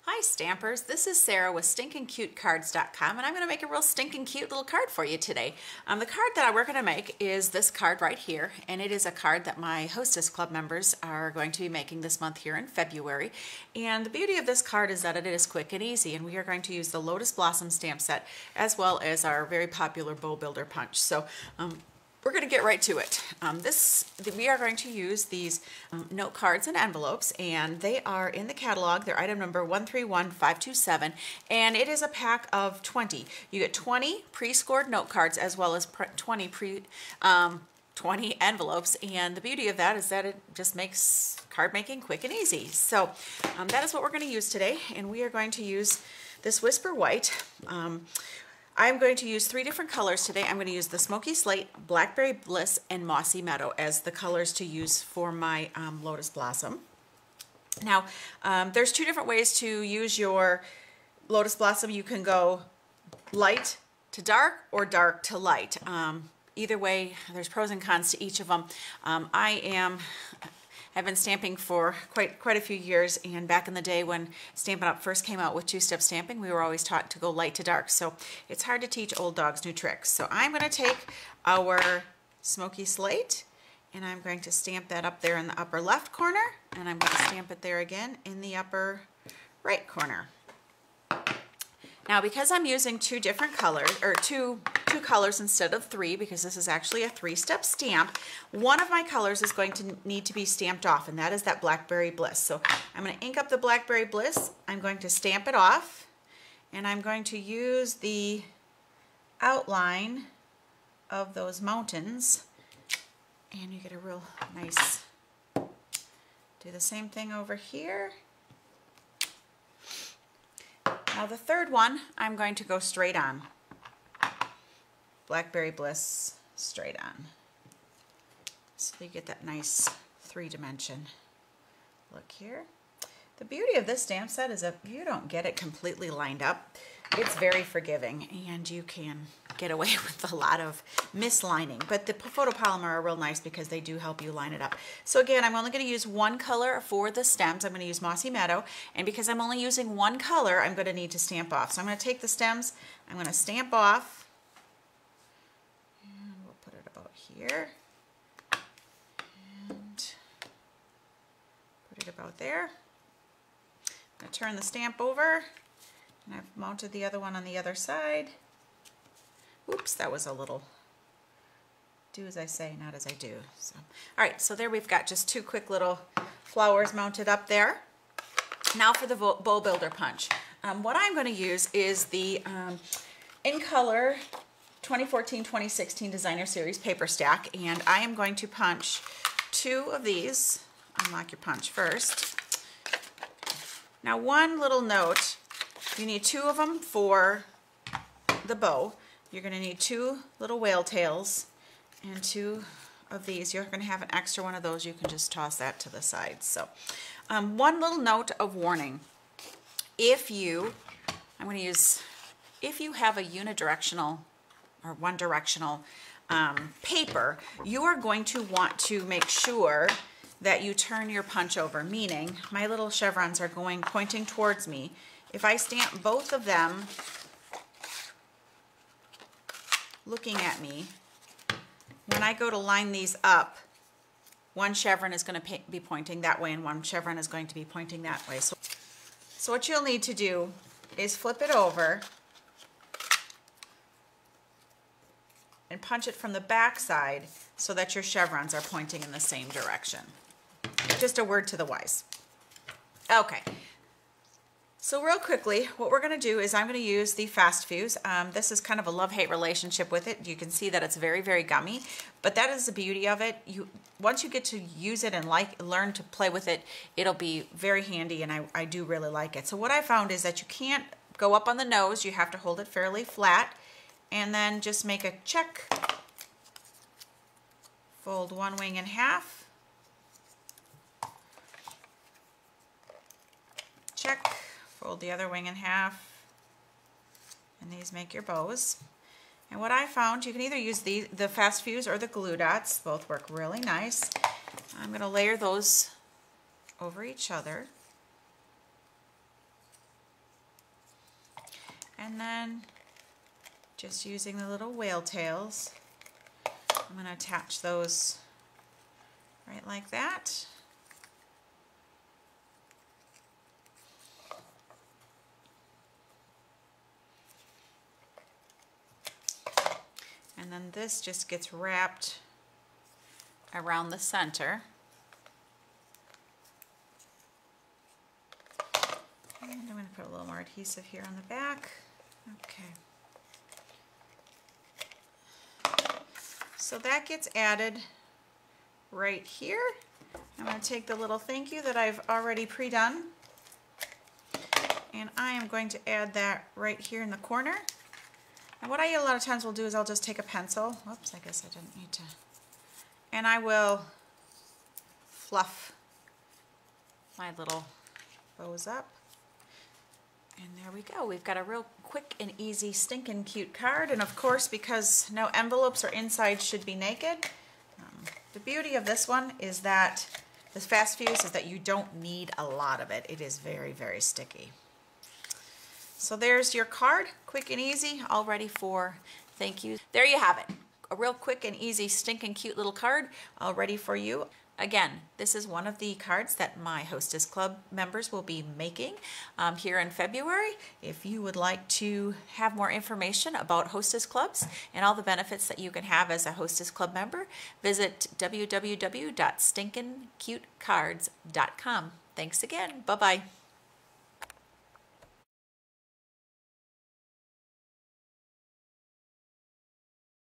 Hi Stampers, this is Sarah with Stinkincutecards.com, and I'm going to make a real stinking cute little card for you today. The card that we're going to make is this card right here, and it is a card that my Hostess Club members are going to be making this month here in February. And the beauty of this card is that it is quick and easy, and we are going to use the Lotus Blossom stamp set as well as our very popular Bow Builder punch. So we're going to get right to it. We are going to use these note cards and envelopes, and they are in the catalog. They're item number 131527, and it is a pack of 20. You get 20 pre-scored note cards as well as 20 envelopes, and the beauty of that is that it just makes card making quick and easy. So that is what we're going to use today, and we are going to use this Whisper White. I'm going to use 3 different colors today. I'm going to use the Smoky Slate, Blackberry Bliss, and Mossy Meadow as the colors to use for my Lotus Blossom. Now, there's 2 different ways to use your Lotus Blossom. You can go light to dark or dark to light. Either way, there's pros and cons to each of them. I've been stamping for quite a few years, and back in the day when Stampin' Up! First came out with 2-step stamping, we were always taught to go light to dark, so it's hard to teach old dogs new tricks. So I'm going to take our Smoky Slate, and I'm going to stamp that up there in the upper left corner, and I'm going to stamp it there again in the upper right corner. Now, because I'm using 2 different colors, or two colors instead of 3, because this is actually a 3-step stamp, one of my colors is going to need to be stamped off, and that is that Blackberry Bliss. So I'm going to ink up the Blackberry Bliss, I'm going to stamp it off, and I'm going to use the outline of those mountains, and you get a real nice, do the same thing over here. Now the third one, I'm going to go straight on. Blackberry Bliss, straight on. So you get that nice 3-dimension look here. The beauty of this stamp set is if you don't get it completely lined up, it's very forgiving, and you can get away with a lot of mislining. But the photopolymer are real nice because they do help you line it up. So again, I'm only going to use 1 color for the stems. I'm going to use Mossy Meadow, and because I'm only using 1 color, I'm going to need to stamp off. So I'm going to take the stems, I'm going to stamp off, and we'll put it about here, and put it about there. I'm going to turn the stamp over, and I've mounted the other one on the other side. Oops, that was a little do as I say, not as I do. So, all right, so there we've got just 2 quick little flowers mounted up there. Now for the Bow Builder punch. What I'm going to use is the In Color 2014-2016 Designer Series paper stack, and I am going to punch 2 of these. Unlock your punch first. Now, one little note, you need 2 of them for the bow. You're going to need 2 little whale tails and 2 of these. You're going to have an extra one of those. You can just toss that to the side. So, one little note of warning. If you have a unidirectional or one-directional paper, you are going to want to make sure that you turn your punch over, meaning my little chevrons are pointing towards me. If I stamp both of them looking at me, when I go to line these up, one chevron is going to be pointing that way and one chevron is going to be pointing that way. So what you'll need to do is flip it over and punch it from the back side so that your chevrons are pointing in the same direction. Just a word to the wise. Okay. So real quickly, what we're going to do is I'm going to use the Fast Fuse. This is kind of a love-hate relationship with it. You can see that it's very, very gummy, but that is the beauty of it. Once you get to use it and learn to play with it, it'll be very handy, and I do really like it. So what I found is that you can't go up on the nose. You have to hold it fairly flat, and then just make a check. Fold one wing in half. Check. Fold the other wing in half, and these make your bows. And what I found, you can either use the Fast Fuse or the glue dots. Both work really nice. I'm going to layer those over each other. And then just using the little whale tails, I'm going to attach those right like that. And then this just gets wrapped around the center. And I'm going to put a little more adhesive here on the back. Okay. So that gets added right here. I'm going to take the little thank you that I've already pre-done, and I am going to add that right here in the corner. And what I a lot of times will do is I'll just take a pencil. Whoops, I guess I didn't need to. And I will fluff my little bows up. And there we go. We've got a real quick and easy Stinkin' Cute card. And of course, because no envelopes or inside should be naked, the beauty of this one is that the fast fuse is that you don't need a lot of it. It is very, very sticky. So there's your card, quick and easy, all ready for thank you. There you have it. A real quick and easy Stinkin' Cute little card, all ready for you. Again, this is one of the cards that my Hostess Club members will be making here in February. If you would like to have more information about Hostess Clubs and all the benefits that you can have as a Hostess Club member, visit www.stinkincutecards.com. Thanks again. Bye-bye.